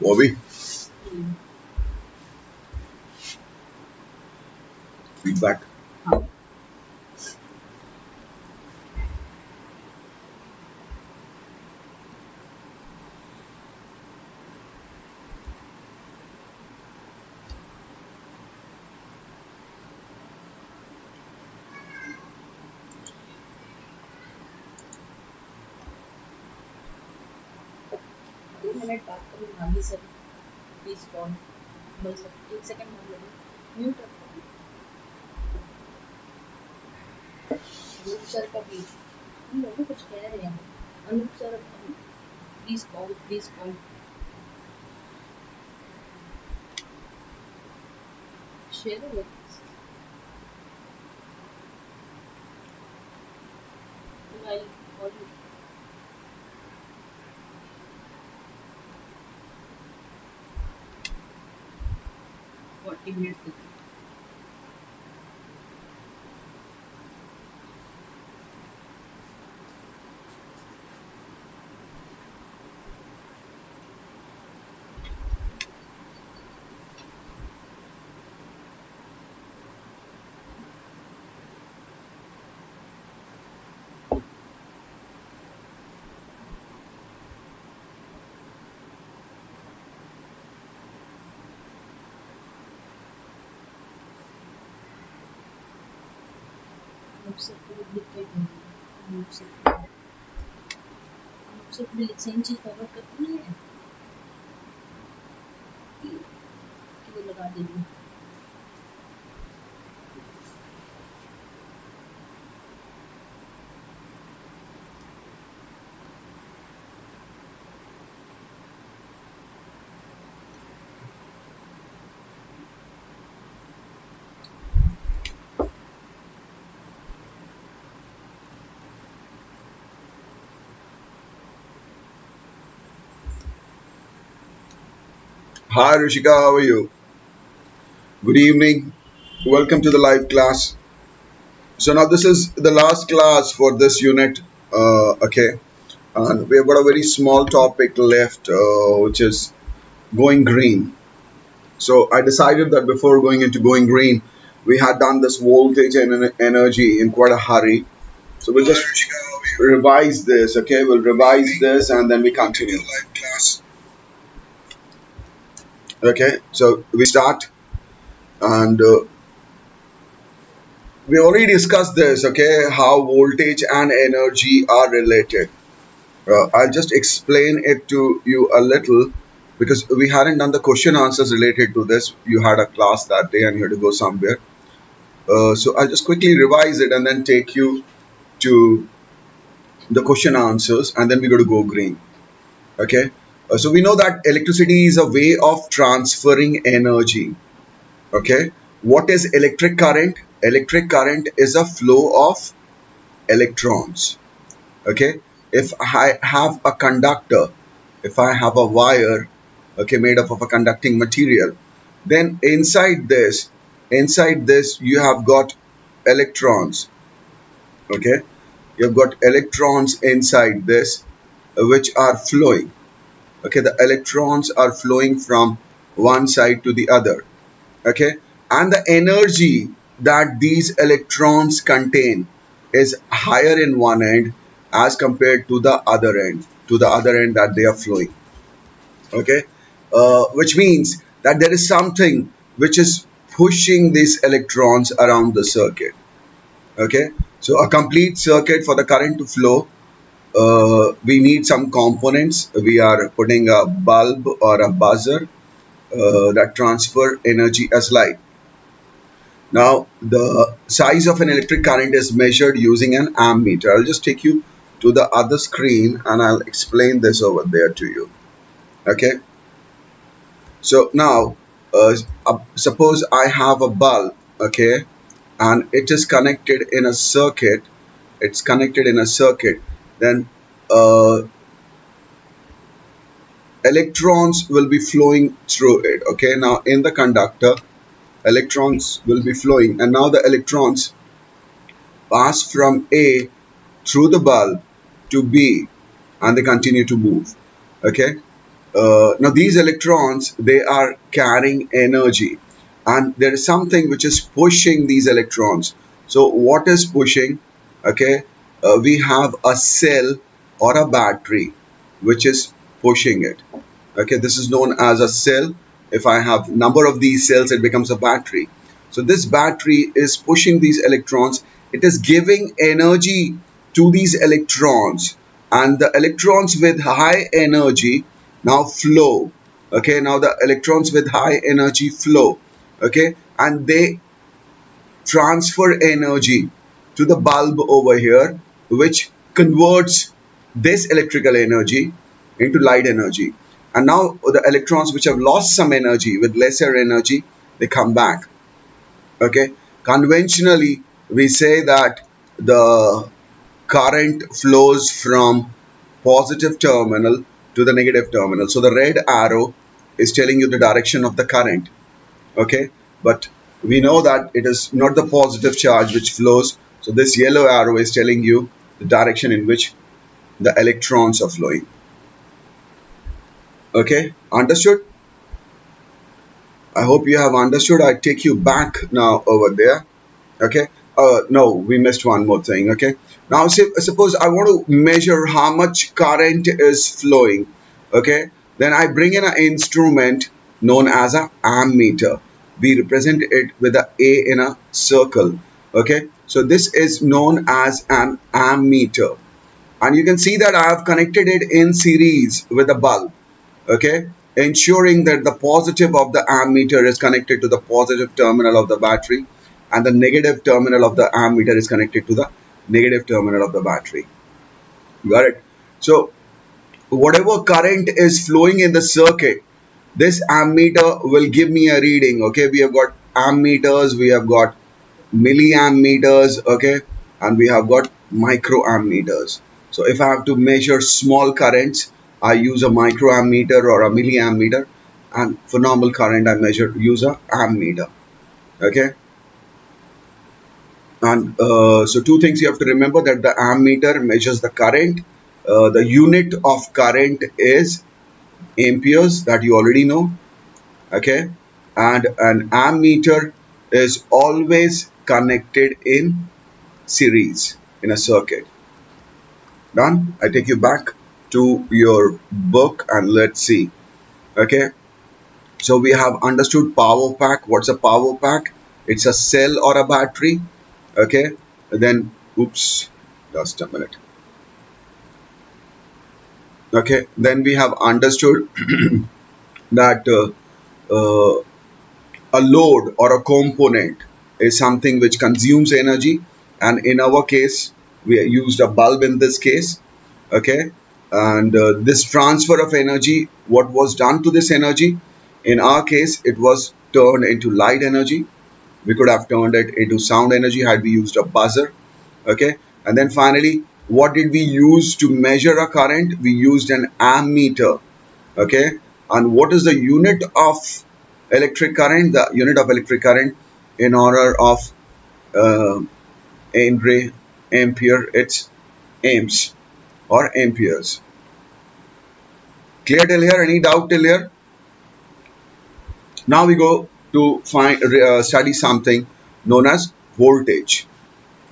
Bobby, feedback. दो minute बात करो नानी से प्लीज कॉल एक सेकंड मान लो म्यूट रखो अनूप सर का भी हम लोग कुछ कह रहे हैं Anoop sir please call share हो I call you 40 minutes Anoop sir को लिख के देंगे अनूप सर पूरी सेम चीज फॉरवर्ड करती नहीं है कि वो लगा देंगे Hi Rushika, how are you? Good evening. Welcome to the live class. So now this is the last class for this unit. Okay, and we've got a very small topic left, which is going green. So I decided that before going into going green, we had done this voltage and energy in quite a hurry. So we'll just revise this. Okay, we'll revise this and then we continue. Okay, so we start and we already discussed this. Okay, how voltage and energy are related. I'll just explain it to you a little because we hadn't done the question answers related to this. You had a class that day and you had to go somewhere. So I'll just quickly revise it and then take you to the question answers and then we're going to go green. Okay. So we know that electricity is a way of transferring energy. Okay. What is electric current? Electric current is a flow of electrons. Okay. If I have a conductor, if I have a wire, okay, made up of a conducting material, then inside this you have got electrons. Okay, you've got electrons inside this, which are flowing. Okay, the electrons are flowing from one side to the other. Okay, and the energy that these electrons contain is higher in one end as compared to the other end that they are flowing. Okay, which means that there is something which is pushing these electrons around the circuit. Okay, so a complete circuit for the current to flow, we need some components. We are putting a bulb or a buzzer that transfer energy as light. Now the size of an electric current is measured using an ammeter. I'll just take you to the other screen and I'll explain this over there to you. Okay, so now suppose I have a bulb, okay, and it is connected in a circuit. It's connected in a circuit. Then electrons will be flowing through it. Okay, now in the conductor, electrons will be flowing, and now the electrons pass from A through the bulb to B, and they continue to move. Okay, now these electrons, they are carrying energy, and there is something which is pushing these electrons. So what is pushing? Okay, we have a cell or a battery which is pushing it. Okay, this is known as a cell. If I have number of these cells, it becomes a battery. So this battery is pushing these electrons. It is giving energy to these electrons, and the electrons with high energy now flow. Okay, now the electrons with high energy flow. Okay, and they transfer energy to the bulb over here, which converts this electrical energy into light energy. And now the electrons which have lost some energy, with lesser energy, they come back. Okay, conventionally we say that the current flows from positive terminal to the negative terminal. So the red arrow is telling you the direction of the current. Okay, but we know that it is not the positive charge which flows. So this yellow arrow is telling you the direction in which the electrons are flowing. Okay, understood? I hope you have understood. I take you back now over there. Okay, no, we missed one more thing. Okay, now suppose I want to measure how much current is flowing. Okay, then I bring in an instrument known as a ammeter. We represent it with a in a circle. Okay, so this is known as an ammeter, and you can see that I have connected it in series with a bulb. Okay, ensuring that the positive of the ammeter is connected to the positive terminal of the battery, and the negative terminal of the ammeter is connected to the negative terminal of the battery. Got it? So whatever current is flowing in the circuit, this ammeter will give me a reading. Okay, we have got ammeters, we have got milliammeters, okay, and we have got microammeters. So if I have to measure small currents, I use a microammeter or a milliammeter, and for normal current I use a ammeter. Okay, and so two things you have to remember: that the ammeter measures the current. The unit of current is amperes, that you already know. Okay, and an ammeter is always connected in series in a circuit. Done? I take you back to your book and let's see. Okay, so we have understood power pack. What's a power pack? It's a cell or a battery. Okay, then oops, just a minute. Okay, then we have understood that uh, a load or a component is something which consumes energy, and in our case we used a bulb in this case. Okay, and this transfer of energy, what was done to this energy? In our case it was turned into light energy. We could have turned it into sound energy had we used a buzzer. Okay, and then finally, what did we use to measure a current? We used an ammeter. Okay, and what is the unit of electric current? The unit of electric current in order of uh, ampere, it's amps or amperes. Clear till here? Any doubt till here? Now we go to study something known as voltage.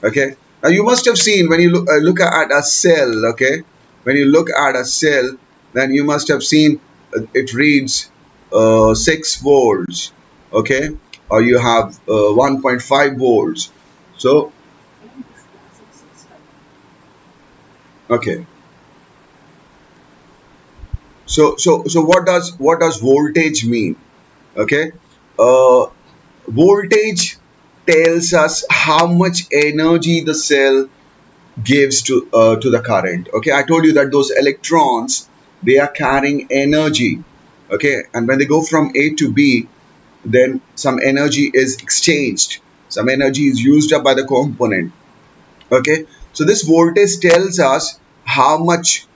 Okay, now you must have seen when you look at a cell. Okay, when you look at a cell, then you must have seen it reads 6 volts. Okay, or you have 1.5 volts. So okay, so what does voltage mean? Okay, uh, voltage tells us how much energy the cell gives to the current. Okay, I told you that those electrons, they are carrying energy. Okay, and when they go from A to B, then some energy is exchanged, some energy is used up by the component. Okay, so this voltage tells us how much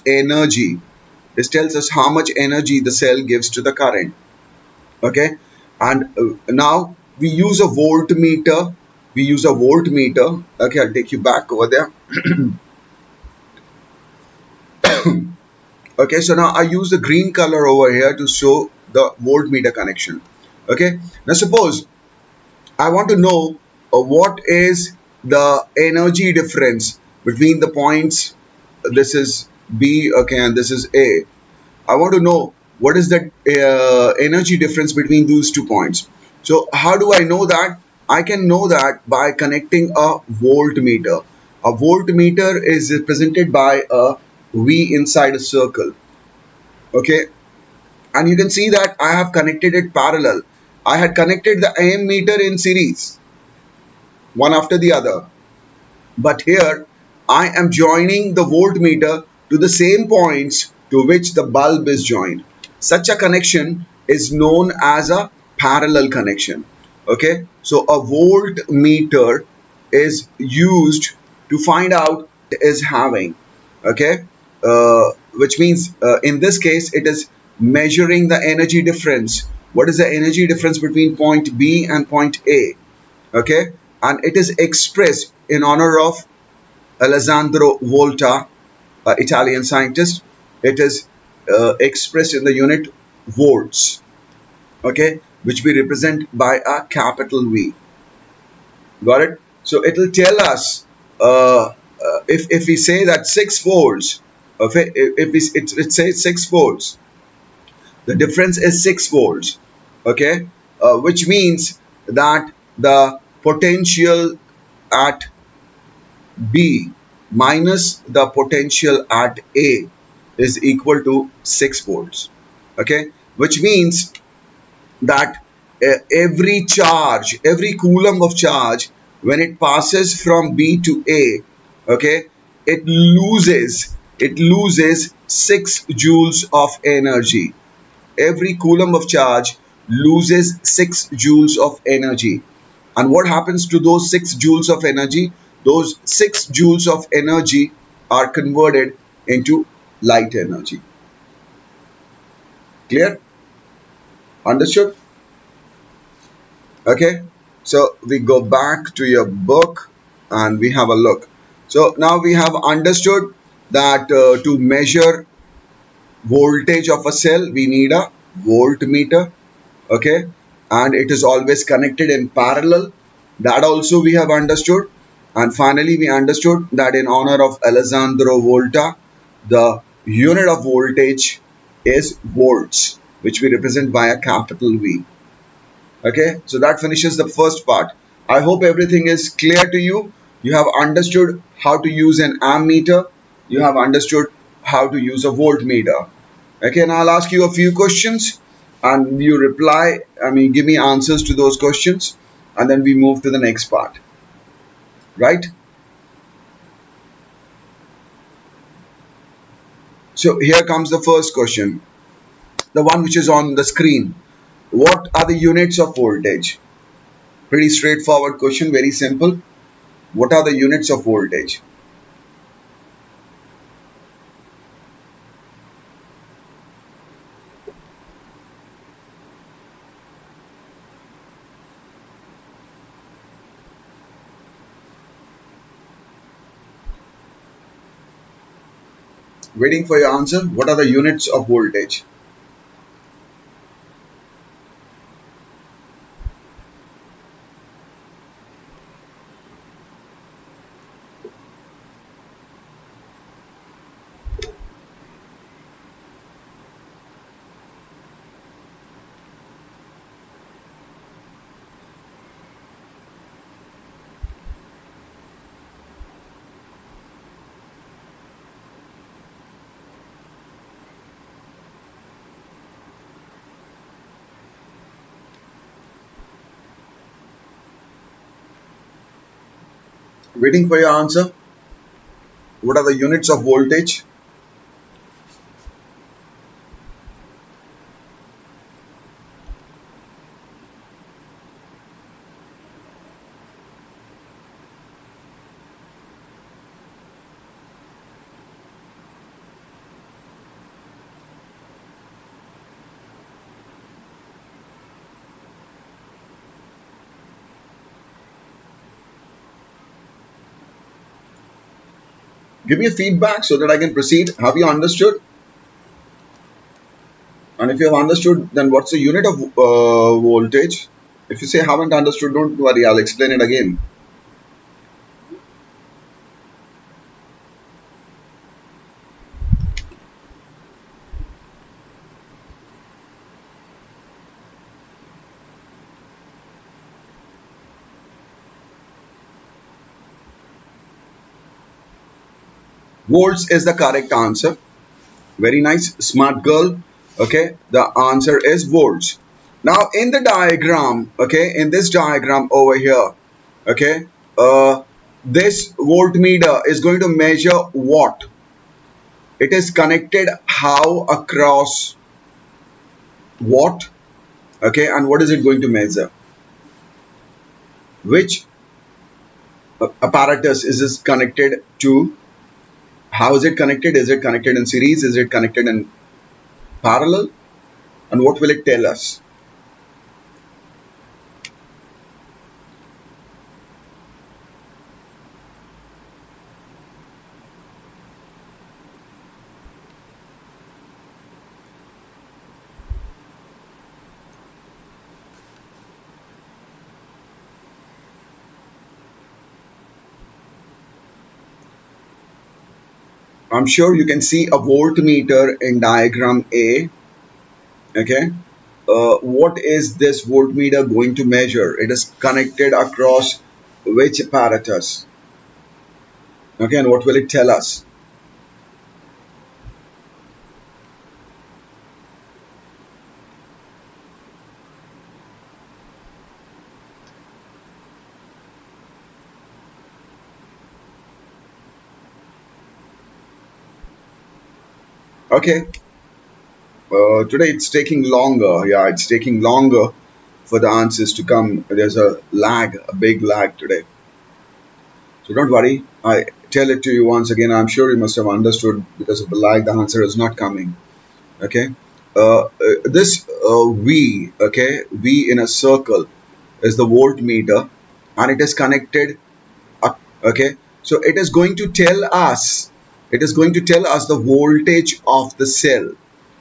energy, this tells us how much energy the cell gives to the current. Okay, and now we use a voltmeter. Okay, I'll take you back over there. Okay, so now I use the green color over here to show the voltmeter connection. Okay, now suppose I want to know what is the energy difference between the points. This is B, okay, and this is A. I want to know what is the energy difference between those 2 points. So how do I know that? I can know that by connecting a voltmeter. A voltmeter is represented by a V inside a circle. Okay, and you can see that I have connected it parallel. I had connected the AM meter in series, one after the other. But here I am joining the voltmeter to the same points to which the bulb is joined. Such a connection is known as a parallel connection. Okay, so a voltmeter is used to find out is having. Okay, which means in this case it is measuring the energy difference. What is the energy difference between point B and point A? Okay, and it is expressed in honor of Alessandro Volta, Italian scientist. It is expressed in the unit volts, okay, which we represent by a capital V. Got it? So it will tell us if we say that 6 volts, okay, if it says 6 volts, the difference is 6 volts, okay, which means that the potential at B minus the potential at A is equal to 6 volts. Okay, which means that every coulomb of charge, when it passes from B to A, okay, it loses 6 joules of energy. Every coulomb of charge loses 6 joules of energy. And what happens to those 6 joules of energy? Those 6 joules of energy are converted into light energy. Clear? Understood? Okay. So we go back to your book and we have a look. So now we have understood that to measure voltage of a cell, we need a voltmeter. Okay, and it is always connected in parallel. That also we have understood. And finally we understood that in honor of Alessandro Volta, the unit of voltage is volts, which we represent by a capital V. Okay, so that finishes the first part. I hope everything is clear to you. You have understood how to use an ammeter. You have understood how to use a voltmeter. Okay, and I'll ask you a few questions and you reply, give me answers to those questions, and then we move to the next part. Right? So here comes the first question, the one which is on the screen. What are the units of voltage? Pretty straightforward question, very simple. What are the units of voltage? Waiting for your answer. What are the units of voltage? Waiting for your answer. What are the units of voltage? Give me a feedback so that I can proceed. Have you understood? And if you have understood, then what's the unit of voltage? If you say haven't understood, don't worry, I'll explain it again. Volts is the correct answer. Very nice, smart girl. Okay, the answer is volts. Now in the diagram, okay, in this diagram over here, okay, this voltmeter is going to measure what? It is connected how across what? Okay, and what is it going to measure? Which apparatus is this connected to? How is it connected? Is it connected in series? Is it connected in parallel? And what will it tell us? I'm sure you can see a voltmeter in diagram A. Okay. What is this voltmeter going to measure? It is connected across which apparatus? Okay, and what will it tell us? Okay, today it's taking longer. Yeah, it's taking longer for the answers to come. There's a lag, a big lag today. So don't worry. I tell it to you once again. I'm sure you must have understood because of the lag, the answer is not coming. Okay. This V, okay, V in a circle is the voltmeter, and it is connected. Okay, so it is going to tell us. It is going to tell us the voltage of the cell.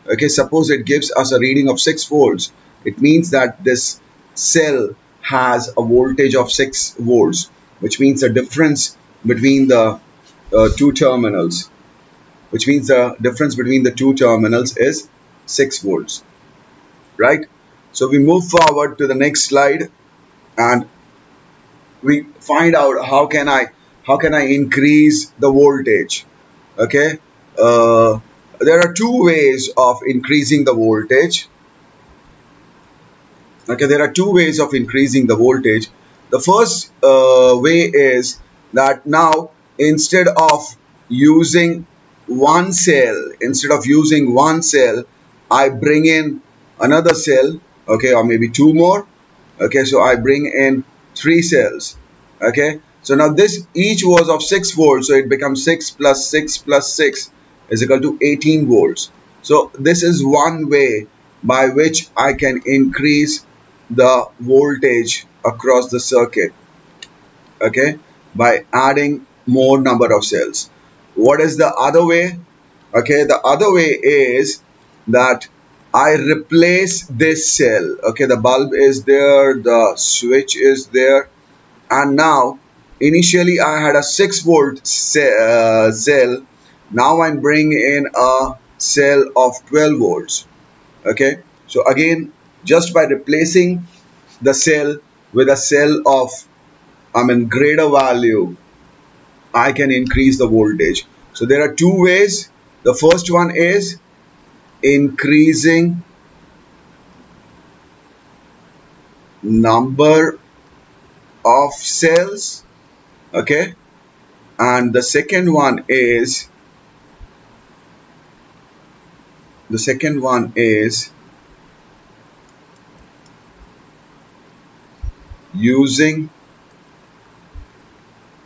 Okay, suppose it gives us a reading of 6 volts. It means that this cell has a voltage of 6 volts, which means the difference between the two terminals, which means the difference between the two terminals is 6 volts, right? So we move forward to the next slide and we find out how can I increase the voltage. Okay, there are two ways of increasing the voltage. Okay, there are two ways of increasing the voltage. The first way is that now instead of using one cell, I bring in another cell, okay, or maybe two more. Okay, so I bring in three cells. Okay, so now this each was of 6 volts, so it becomes 6 plus 6 plus 6 is equal to 18 volts. So this is one way by which I can increase the voltage across the circuit, okay, by adding more number of cells. What is the other way? Okay, the other way is that I replace this cell. Okay, the bulb is there, the switch is there, and now initially I had a 6 volt cell. Now I'm bringing in a cell of 12 volts. Okay, so again, just by replacing the cell with a cell of greater value, I can increase the voltage. So there are two ways. The first one is increasing number of cells, okay, and the second one is using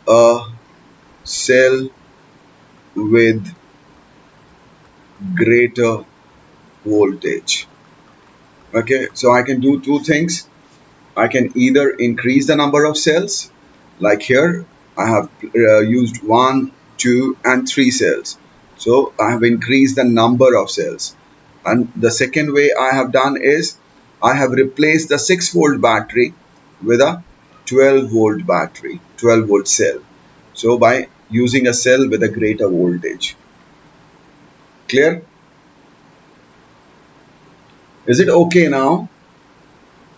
a cell with greater voltage. Okay, so I can do two things. I can either increase the number of cells, like here I have used 1, 2 and 3 cells. So I have increased the number of cells. And the second way I have done is I have replaced the 6-volt battery with a 12-volt battery, 12-volt cell. So by using a cell with a greater voltage. Clear? Is it okay now?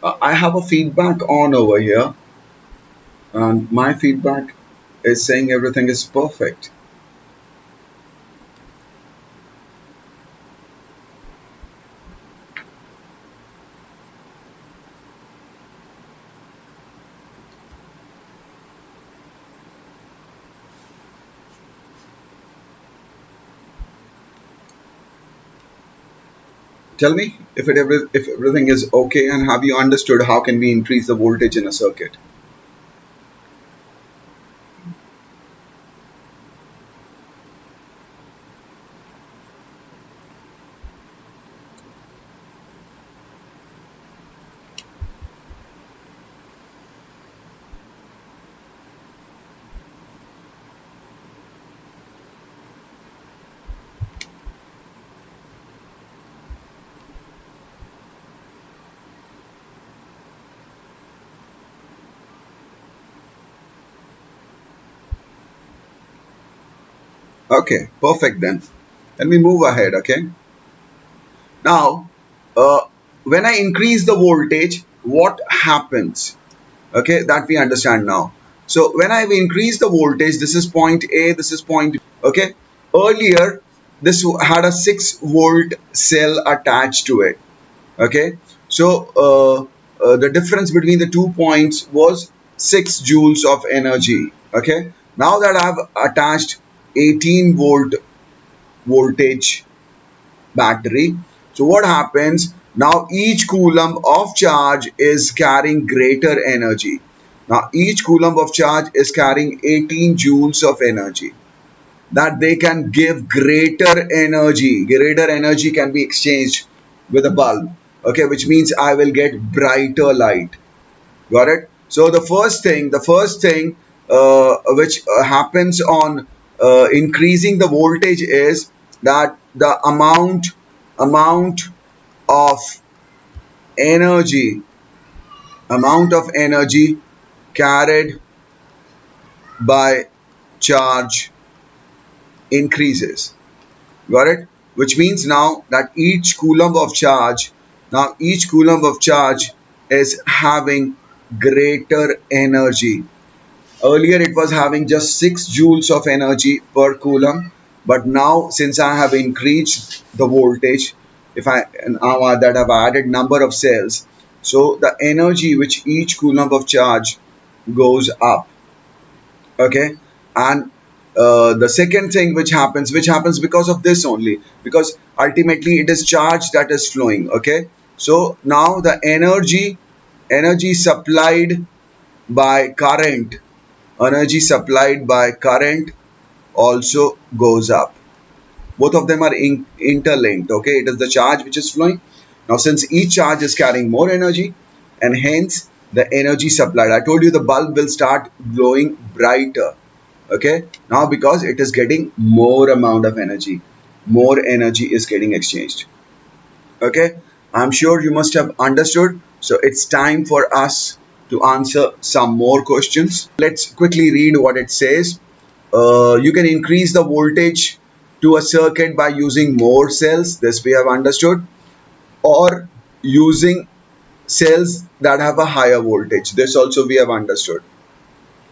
I have a feedback on over here, and my feedback is saying everything is perfect. Tell me if everything is okay, and have you understood how can we increase the voltage in a circuit? Okay, perfect then. Let me move ahead, okay? Now, uh, when I increase the voltage, what happens? Okay, that we understand now. So when I increase the voltage, this is point A, this is point B. Okay, earlier this had a 6-volt cell attached to it. Okay, so the difference between the 2 points was 6 joules of energy. Okay, now that I've attached 18-volt voltage battery. So what happens now? Each coulomb of charge is carrying greater energy. Now each coulomb of charge is carrying 18 joules of energy that they can give greater energy. Greater energy can be exchanged with a bulb. Okay, which means I will get brighter light. Got it? So the first thing which happens on increasing the voltage is that the amount of energy amount of energy carried by charge increases. Got it? Which means now that each coulomb of charge is having greater energy. Earlier it was having just 6 joules of energy per coulomb, but now since I have increased the voltage, if I now that I've added number of cells, so the energy which each coulomb of charge goes up. Okay, and the second thing which happens because of this only, because ultimately it is charge that is flowing. Okay, so now the energy supplied by current energy supplied by current also goes up. Both of them are interlinked. Okay, it is the charge which is flowing. Now since each charge is carrying more energy, and hence the energy supplied, I told you the bulb will start glowing brighter. Okay, now because it is getting more amount of energy, more energy is getting exchanged. Okay, I'm sure you must have understood. So it's time for us to answer some more questions. Let's quickly read what it says. You can increase the voltage to a circuit by using more cells. This we have understood. Or using cells that have a higher voltage. This also we have understood.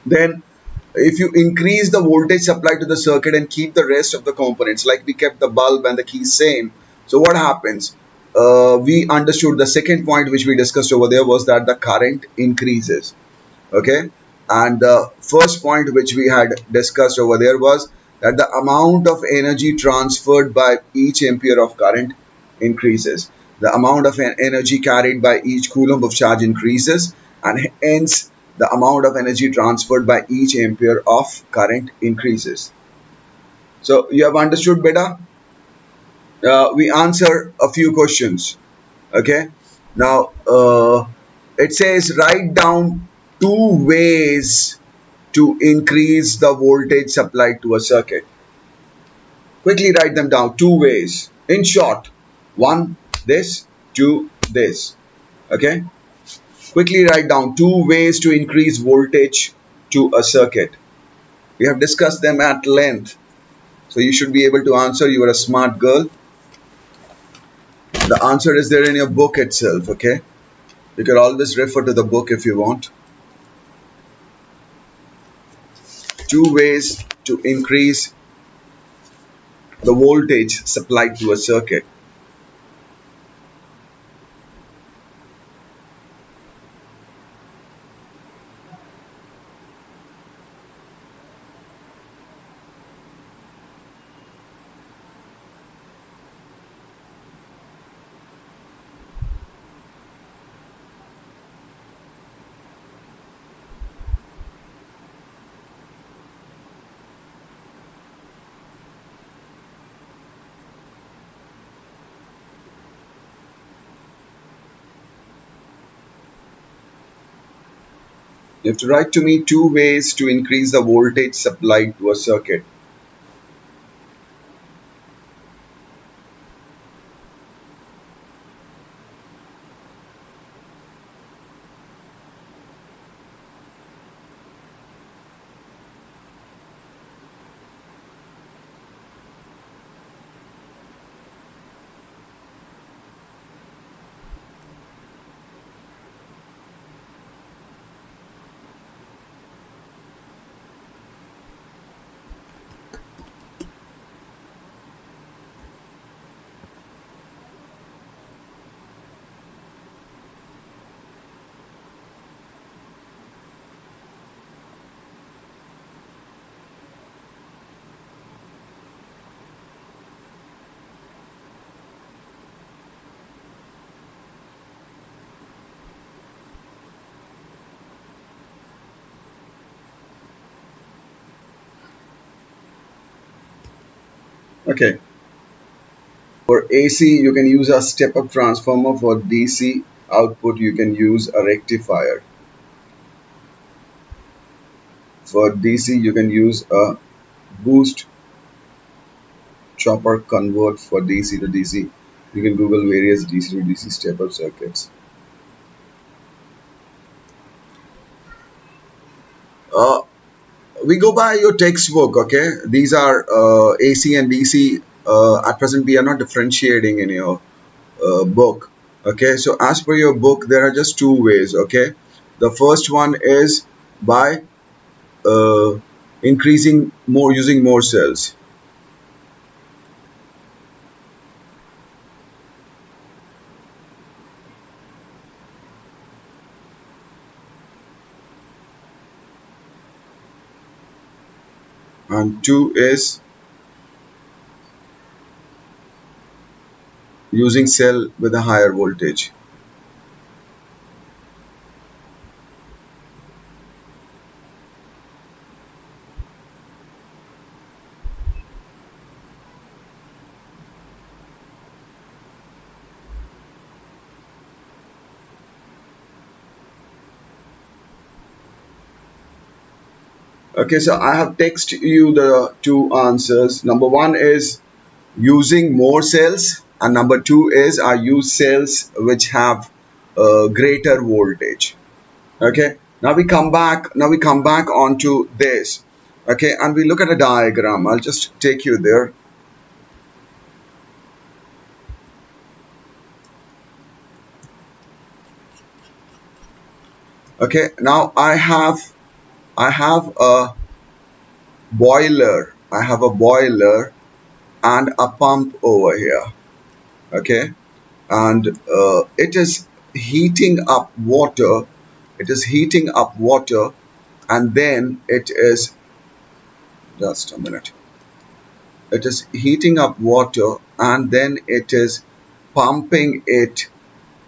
Then if you increase the voltage supply to the circuit and keep the rest of the components, like we kept the bulb and the key same, so what happens? We understood the second point which we discussed over there was that the current increases. Okay, and the first point which we had discussed over there was that the amount of energy transferred by each ampere of current increases. The amount of energy carried by each coulomb of charge increases, and hence the amount of energy transferred by each ampere of current increases. So you have understood, beta? We answer a few questions. Okay, now it says write down 2 ways to increase the voltage supplied to a circuit. Quickly write them down. 2 ways. In short, One this, two this. Okay, quickly write down two ways to increase voltage to a circuit. We have discussed them at length, so you should be able to answer. You are a smart girl. The answer is there in your book itself. Okay, you can always refer to the book if you want. Two ways to increase the voltage supplied to a circuit. You have to write to me two ways to increase the voltage supplied to a circuit. Okay. For AC, you can use a step-up transformer. For DC output, you can use a rectifier. For DC, you can use a boost chopper convert. For DC to DC. You can Google various DC to DC step-up circuits. Uh, we go by your textbook, okay? These are AC and DC. At present, we are not differentiating in your book. Okay, so as per your book, there are just two ways. Okay, the first one is by uh, increasing more, using more cells. And two is using cell with a higher voltage. Okay, so I have texted you the two answers. Number one is using more cells, and number two is I use cells which have greater voltage. Okay, now we come back onto this. Okay, and we look at a diagram. I'll just take you there. Okay, now I have a boiler and a pump over here. Okay, and it is heating up water. It is heating up water, and then it is, just a minute, it is heating up water, and then it is pumping it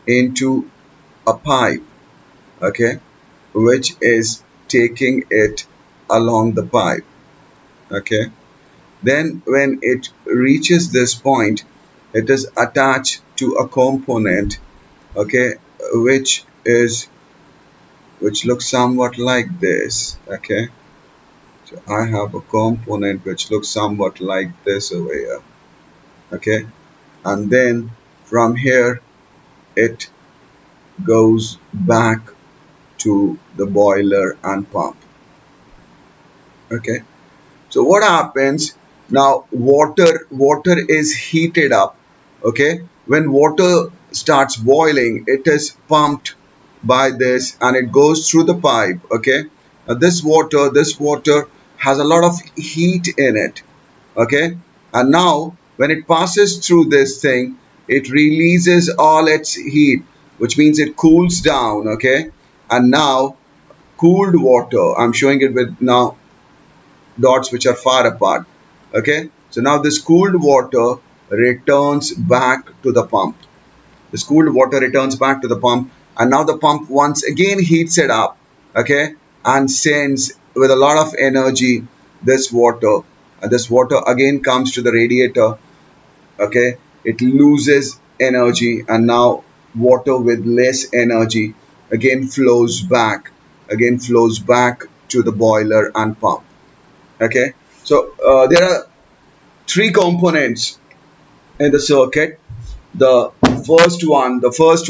into a pipe. Okay, which is taking it along the pipe. Okay, then when it reaches this point, it is attached to a component. Okay, which is which looks somewhat like this. Okay, so I have a component which looks somewhat like this over here. Okay, and then From here it goes back to the boiler and pump. Okay, so what happens now? Water is heated up. Okay, when water starts boiling, it is pumped by this and it goes through the pipe. Okay, now this water has a lot of heat in it. Okay, and now when it passes through this thing, it releases all its heat, which means it cools down. Okay, and now cooled water, I'm showing it with now dots which are far apart. Okay, so now this cooled water returns back to the pump. This cooled water returns back to the pump, and now the pump once again heats it up. Okay, and sends with a lot of energy this water, and this water again comes to the radiator. Okay, it loses energy, and now water with less energy again flows back to the boiler and pump. Okay, so there are three components in the circuit. The first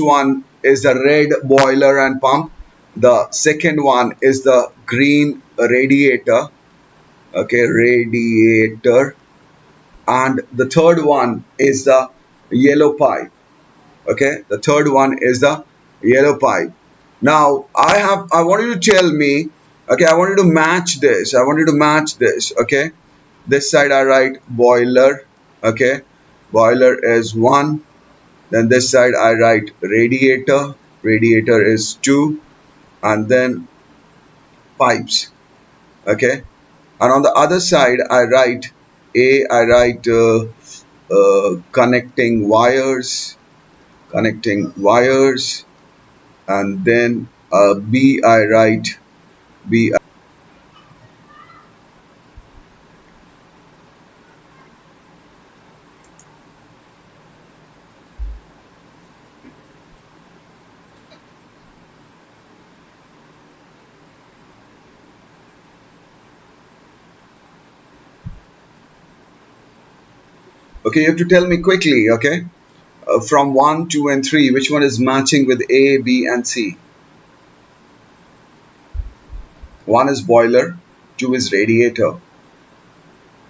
one is the red boiler and pump. The second one is the green radiator. Okay, radiator. And the third one is the yellow pipe. Okay, the third one is the yellow pipe. Now I want you to tell me. Okay, I want you to match this. Okay, this side I write boiler. Okay, boiler is 1. Then this side I write radiator. Radiator is 2. And then pipes. Okay, and on the other side I write connecting wires. And then B I write B. Okay, you have to tell me quickly. Okay, from 1, 2, and 3, which one is matching with A, B, and C? 1 is boiler, 2 is radiator,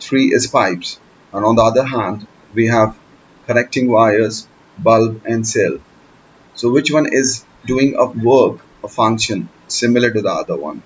3 is pipes, and on the other hand, we have connecting wires, bulb, and cell. So, which one is doing a work, a function similar to the other one?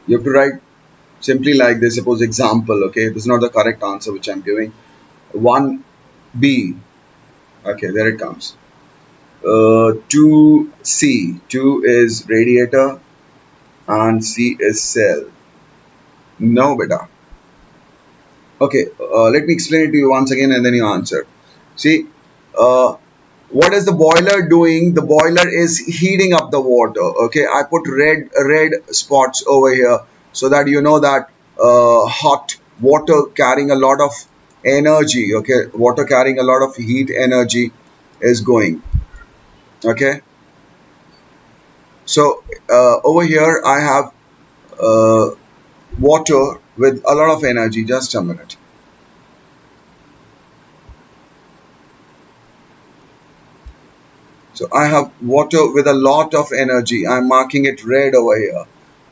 You have to write simply like this. Suppose example. Okay, this is not the correct answer which I'm giving. 1B. Okay, there it comes. 2C. 2 is radiator and C is cell. No, beta. Okay, let me explain it to you once again and then you answer. See, uh, what is the boiler doing? The boiler is heating up the water. Okay, I put red spots over here so that you know that hot water carrying a lot of energy. Okay, water carrying a lot of heat energy is going. Okay, so over here I have uh, water with a lot of energy. Just a minute. So I have water with a lot of energy. I'm marking it red over here.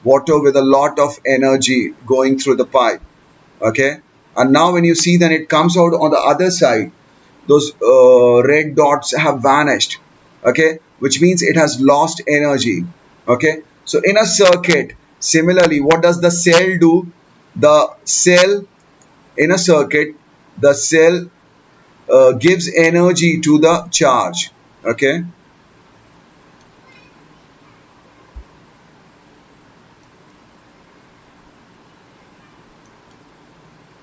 Water with a lot of energy going through the pipe. Okay. And now when you see then it comes out on the other side, those red dots have vanished. Okay. Which means it has lost energy. Okay. So in a circuit, similarly, what does the cell do? The cell in a circuit, the cell gives energy to the charge. Okay.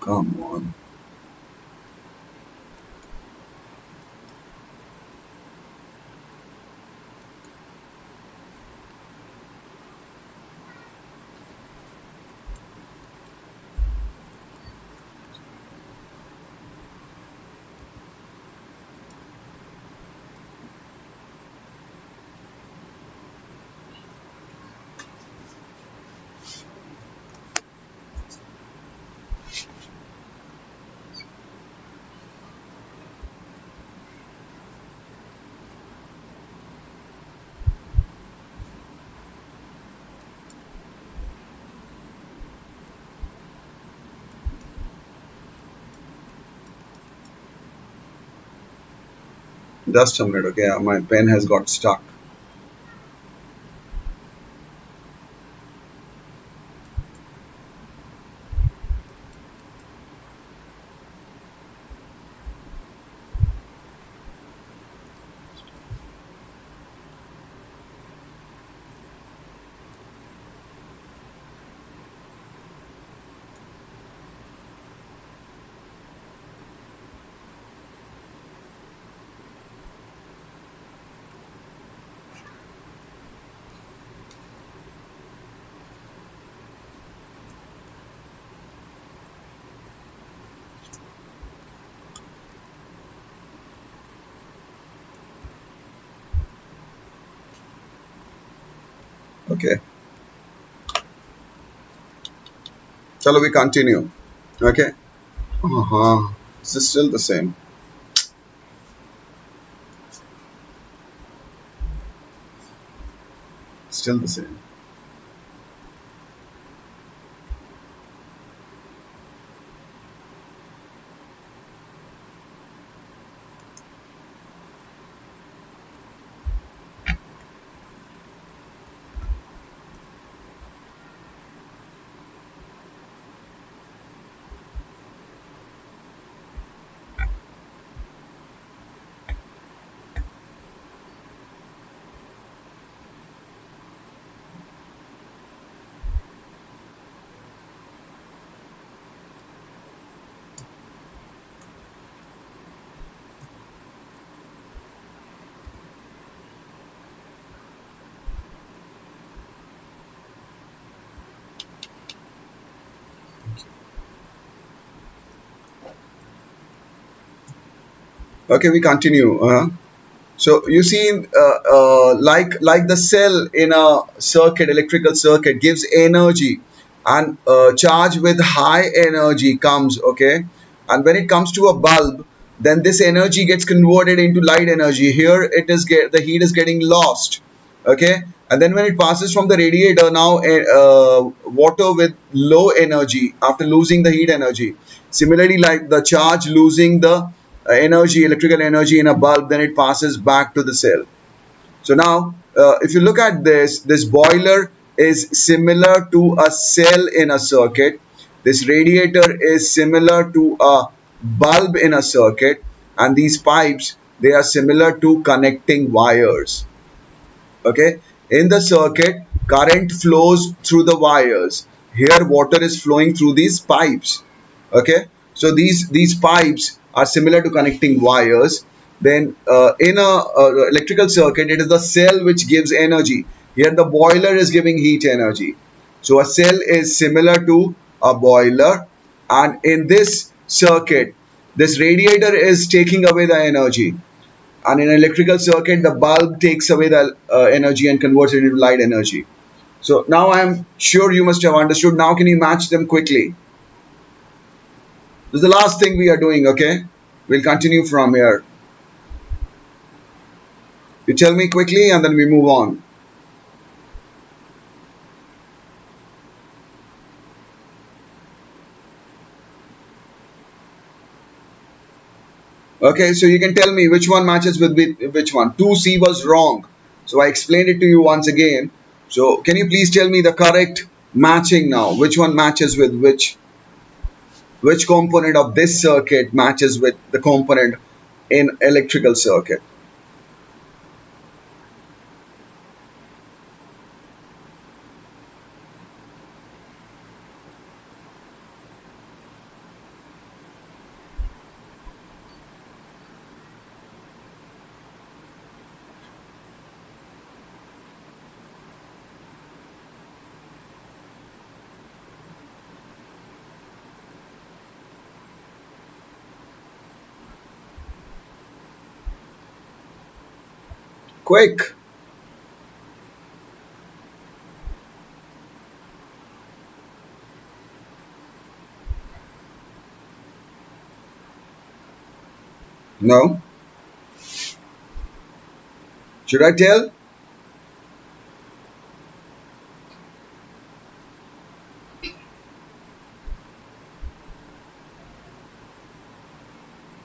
Come on. Just a minute, okay? My pen has got stuck. Okay. Shall we continue? Okay. Uh-huh. This is still the same. Still the same. Okay, we continue. So you see, like the cell in a circuit, electrical circuit gives energy, and charge with high energy comes, okay, and when it comes to a bulb, then this energy gets converted into light energy. Here it is the heat is getting lost, okay, and then when it passes from the radiator, now water with low energy after losing the heat energy. Similarly, like the charge losing the energy, electrical energy in a bulb, then it passes back to the cell. So now, if you look at this boiler is similar to a cell in a circuit. This radiator is similar to a bulb in a circuit, and these pipes, they are similar to connecting wires. Okay, in the circuit, current flows through the wires. Here water is flowing through these pipes. Okay, so these pipes are similar to connecting wires. Then in a electrical circuit, it is the cell which gives energy. Here the boiler is giving heat energy. So a cell is similar to a boiler, and in this circuit, this radiator is taking away the energy, and in an electrical circuit the bulb takes away the energy and converts it into light energy. So now I am sure you must have understood. Now can you match them quickly? This is the last thing we are doing, okay? We'll continue from here. You tell me quickly and then we move on. Okay, so you can tell me which one matches with which one. 2C was wrong, so I explained it to you once again. So can you please tell me the correct matching now? Which one matches with which component of this circuit matches with the component in electrical circuit? Quick. No? Should I tell?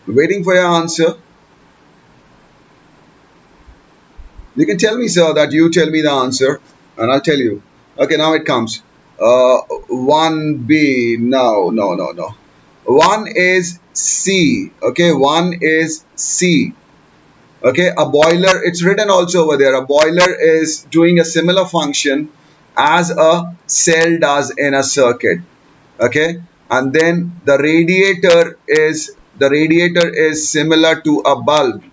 Waiting for your answer. You can tell me, sir, that you tell me the answer, and I'll tell you. Okay, now it comes. 1B. No, no, no, no. 1 is C. Okay, 1 is C. Okay, a boiler, it's written also over there. A boiler is doing a similar function as a cell does in a circuit. Okay, and then the radiator is similar to a bulb.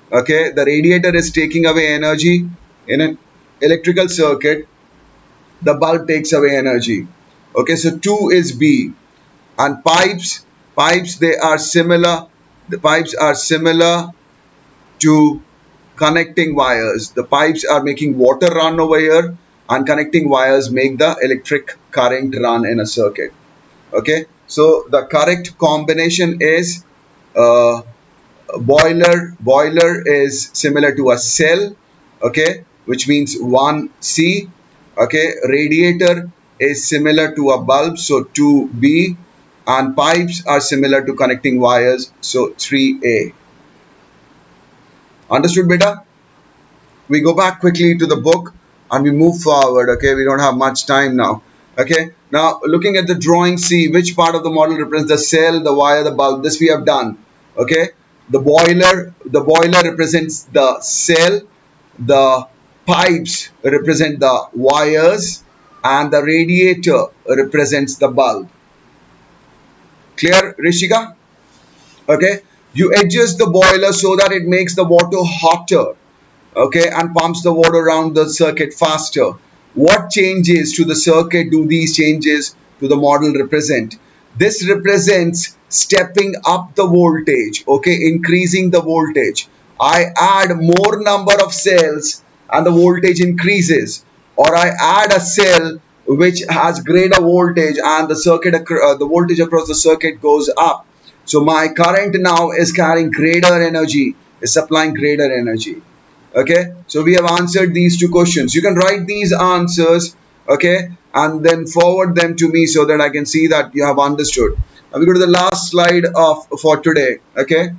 Okay, the radiator is taking away energy in an electrical circuit. The bulb takes away energy. Okay, so 2 is B. And pipes, they are similar. The pipes are similar to connecting wires. The pipes are making water run over here, and connecting wires make the electric current run in a circuit. Okay, so the correct combination is uh, boiler is similar to a cell. Okay, which means 1C. Okay, radiator is similar to a bulb, so 2B, and pipes are similar to connecting wires, so 3A. Understood, beta? We go back quickly to the book and we move forward. Okay, we don't have much time now. Okay, now looking at the drawing, see which part of the model represents the cell, the wire, the bulb. This we have done. Okay, the boiler represents the cell, the pipes represent the wires, and the radiator represents the bulb. Clear, Rishika? Okay, you adjust the boiler so that it makes the water hotter, okay, and pumps the water around the circuit faster. What changes to the circuit do these changes to the model represent? This represents stepping up the voltage, okay, increasing the voltage. I add more number of cells and the voltage increases, or I add a cell which has greater voltage and the voltage across the circuit goes up. So my current now is carrying greater energy, is supplying greater energy. Okay, so we have answered these two questions. You can write these answers, okay, and then forward them to me so that I can see that you have understood. Now we go to the last slide of for today. Okay,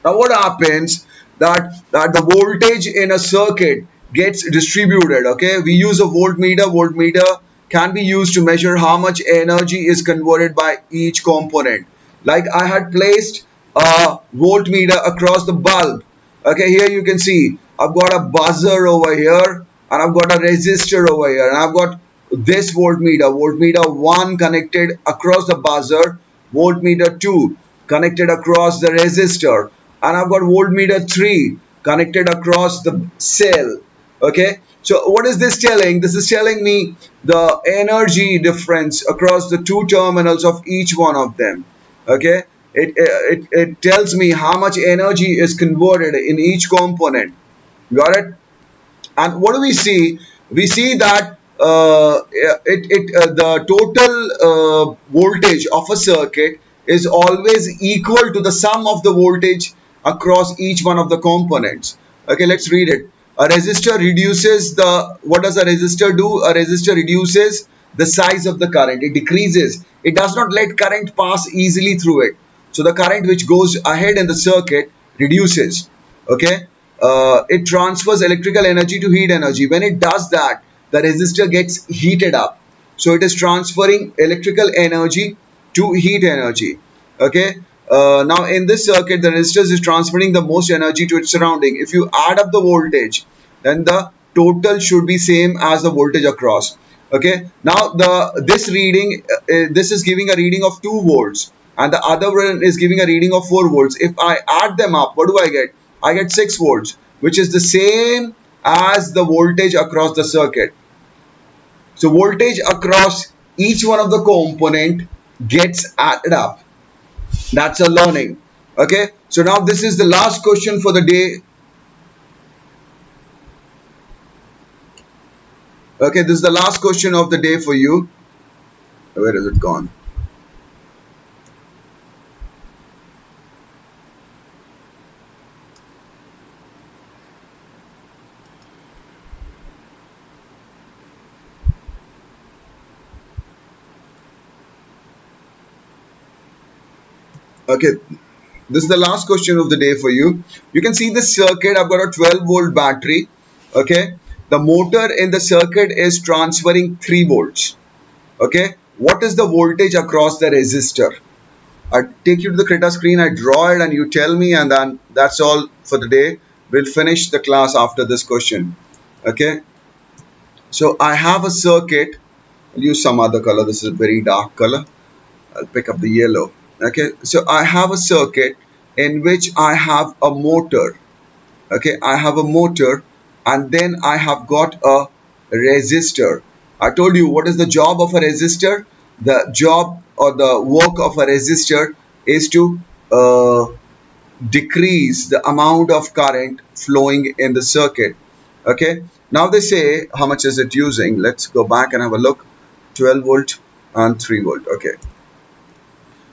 now what happens that the voltage in a circuit gets distributed. Okay, we use a voltmeter. Voltmeter can be used to measure how much energy is converted by each component. Like I had placed a voltmeter across the bulb. Okay, here you can see I've got a buzzer over here and I've got a resistor over here, and I've got this voltmeter 1 connected across the buzzer, voltmeter 2 connected across the resistor, and I've got voltmeter 3 connected across the cell. Okay, so what is this telling? This is telling me the energy difference across the two terminals of each one of them. Okay, it tells me how much energy is converted in each component. Got it? And what do we see? We see that the total voltage of a circuit is always equal to the sum of the voltage across each one of the components. Okay, let's read it. A resistor reduces the, what does a resistor do? A resistor reduces the size of the current. It decreases. It does not let current pass easily through it. So the current which goes ahead in the circuit reduces. Okay, it transfers electrical energy to heat energy. When it does that, the resistor gets heated up. So it is transferring electrical energy to heat energy. Okay, now in this circuit, the resistor is transferring the most energy to its surrounding. If you add up the voltage, then the total should be same as the voltage across. Okay, now this reading, this is giving a reading of 2 volts and the other one is giving a reading of 4 volts. If I add them up, what do I get? I get 6 volts, which is the same as the voltage across the circuit. So voltage across each one of the component gets added up. That's a learning. Okay, so now this is the last question for the day. Okay, this is the last question of the day for you. Where is it gone? Okay, this is the last question of the day for you. You can see this circuit. I've got a 12-volt battery. Okay, the motor in the circuit is transferring 3 volts. Okay, what is the voltage across the resistor? I take you to the Krita screen, I draw it, and you tell me, and then that's all for the day. We'll finish the class after this question. Okay, so I have a circuit. I'll use some other color. This is a very dark color. I'll pick up the yellow. Okay, so I have a circuit in which I have a motor. Okay, I have a motor, and then I have got a resistor. I told you what is the job of a resistor. The job or the work of a resistor is to decrease the amount of current flowing in the circuit. Okay, now they say how much is it using. Let's go back and have a look. 12 volt and 3 volt. Okay,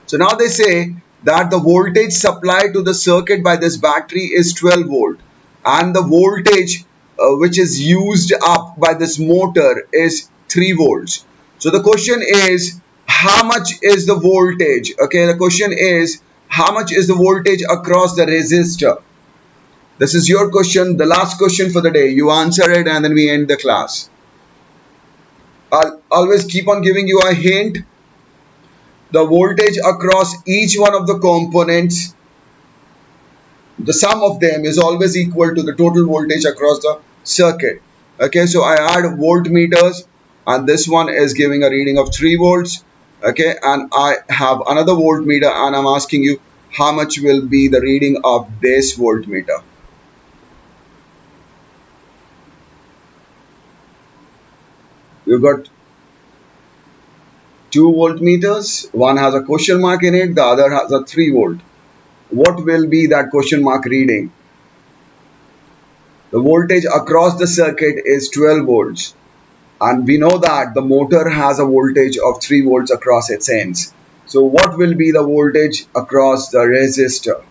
so now they say that the voltage supplied to the circuit by this battery is 12 volt, and the voltage which is used up by this motor is 3 volts. So the question is, how much is the voltage? Okay, the question is, how much is the voltage across the resistor? This is your question, the last question for the day. You answer it and then we end the class. I'll always keep on giving you a hint. The voltage across each one of the components, the sum of them is always equal to the total voltage across the circuit. Okay, so I add voltmeters, and this one is giving a reading of 3 volts. Okay, and I have another voltmeter, and I'm asking you how much will be the reading of this voltmeter. You've got 2 voltmeters, one has a question mark in it, the other has a 3 volt. What will be that question mark reading? The voltage across the circuit is 12 volts, and we know that the motor has a voltage of 3 volts across its ends. So what will be the voltage across the resistor?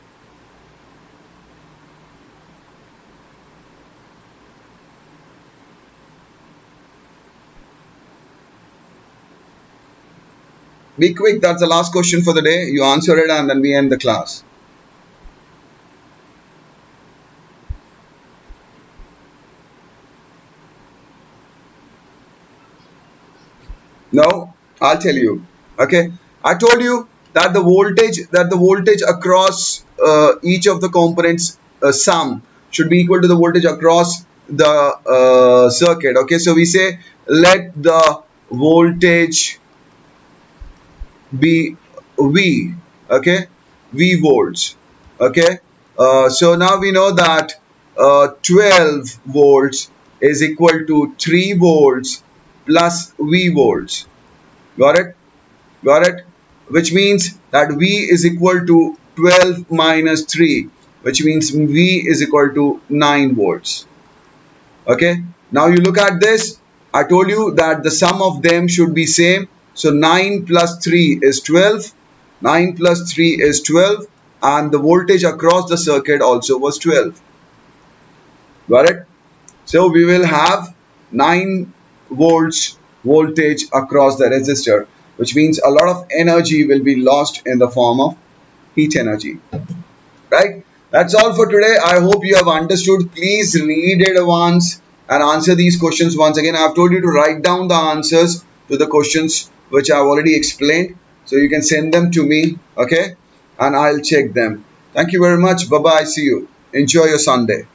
Be quick, that's the last question for the day. You answer it and then we end the class. No, I'll tell you. Okay, I told you that the voltage across each of the components sum should be equal to the voltage across the circuit. Okay, so we say let the voltage be V. Okay, V volts. Okay, so now we know that 12 volts is equal to 3 volts plus V volts. Got it? Got it? Which means that V is equal to 12 minus 3, which means V is equal to 9 volts. Okay, now you look at this. I told you that the sum of them should be same. So 9 plus 3 is 12. 9 plus 3 is 12, and the voltage across the circuit also was 12. Got it? So we will have 9 volts voltage across the resistor, which means a lot of energy will be lost in the form of heat energy. Right? That's all for today. I hope you have understood. Please read it once and answer these questions once again. I've told you to write down the answers to the questions which I've already explained. So you can send them to me. Okay? And I'll check them. Thank you very much. Bye-bye. See you. Enjoy your Sunday.